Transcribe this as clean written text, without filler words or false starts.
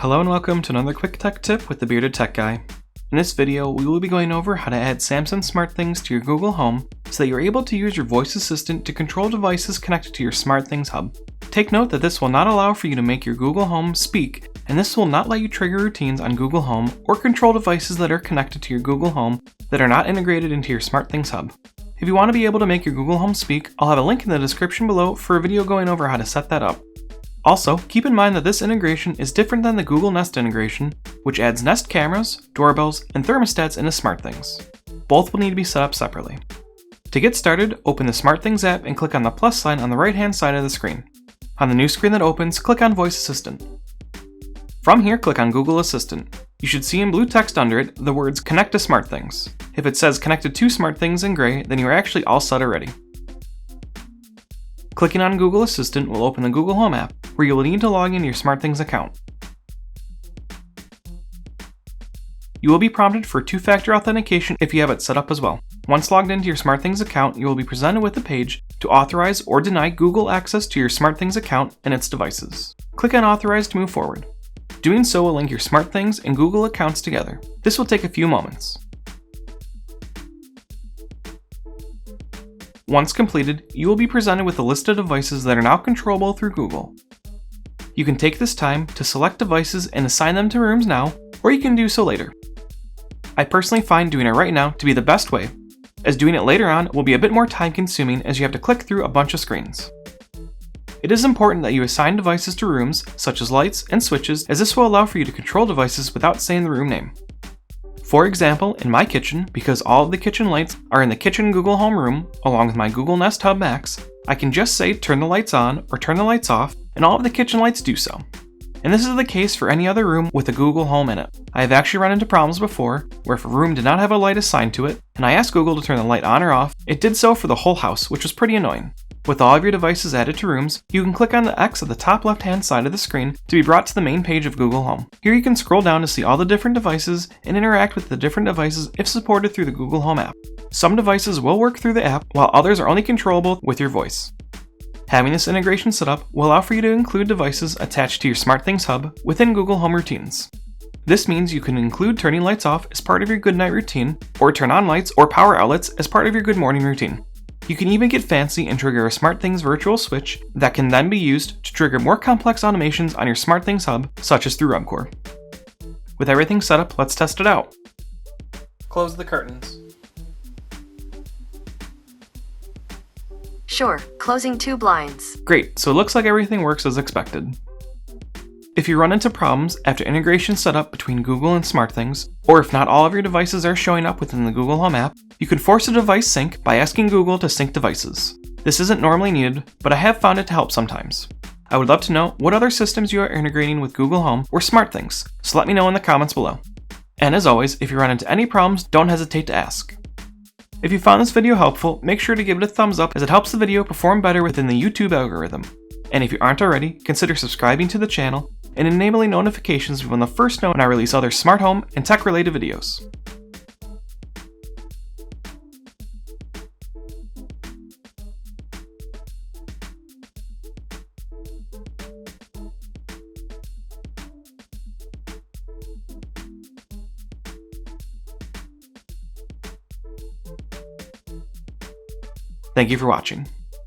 Hello and welcome to another quick tech tip with the Bearded Tech Guy. In this video, we will be going over how to add Samsung SmartThings to your Google Home so that you're able to use your voice assistant to control devices connected to your SmartThings hub. Take note that this will not allow for you to make your Google Home speak, and this will not let you trigger routines on Google Home or control devices that are connected to your Google Home that are not integrated into your SmartThings hub. If you want to be able to make your Google Home speak, I'll have a link in the description below for a video going over how to set that up. Also, keep in mind that this integration is different than the Google Nest integration, which adds Nest cameras, doorbells, and thermostats into SmartThings. Both will need to be set up separately. To get started, open the SmartThings app and click on the plus sign on the right-hand side of the screen. On the new screen that opens, click on Voice Assistant. From here, click on Google Assistant. You should see in blue text under it the words Connect to SmartThings. If it says Connected to SmartThings in gray, then you are actually all set already. Clicking on Google Assistant will open the Google Home app, where you will need to log in your SmartThings account. You will be prompted for two-factor authentication if you have it set up as well. Once logged into your SmartThings account, you will be presented with a page to authorize or deny Google access to your SmartThings account and its devices. Click on Authorize to move forward. Doing so will link your SmartThings and Google accounts together. This will take a few moments. Once completed, you will be presented with a list of devices that are now controllable through Google. You can take this time to select devices and assign them to rooms now, or you can do so later. I personally find doing it right now to be the best way, as doing it later on will be a bit more time consuming as you have to click through a bunch of screens. It is important that you assign devices to rooms, such as lights and switches, as this will allow for you to control devices without saying the room name. For example, in my kitchen, because all of the kitchen lights are in the kitchen Google Home room, along with my Google Nest Hub Max, I can just say turn the lights on or turn the lights off, and all of the kitchen lights do so. And this is the case for any other room with a Google Home in it. I have actually run into problems before, where if a room did not have a light assigned to it, and I asked Google to turn the light on or off, it did so for the whole house, which was pretty annoying. With all of your devices added to rooms, you can click on the X at the top left-hand side of the screen to be brought to the main page of Google Home. Here you can scroll down to see all the different devices and interact with the different devices if supported through the Google Home app. Some devices will work through the app, while others are only controllable with your voice. Having this integration set up will allow for you to include devices attached to your SmartThings hub within Google Home routines. This means you can include turning lights off as part of your good night routine, or turn on lights or power outlets as part of your good morning routine. You can even get fancy and trigger a SmartThings virtual switch that can then be used to trigger more complex automations on your SmartThings hub, such as through RubCore. With everything set up, let's test it out. Close the curtains. Sure, closing 2 blinds. Great, so it looks like everything works as expected. If you run into problems after integration setup between Google and SmartThings, or if not all of your devices are showing up within the Google Home app, you can force a device sync by asking Google to sync devices. This isn't normally needed, but I have found it to help sometimes. I would love to know what other systems you are integrating with Google Home or SmartThings, so let me know in the comments below. And as always, if you run into any problems, don't hesitate to ask. If you found this video helpful, make sure to give it a thumbs up as it helps the video perform better within the YouTube algorithm. And if you aren't already, consider subscribing to the channel and enabling notifications when the first know when I release other smart home and tech related videos. Thank you for watching.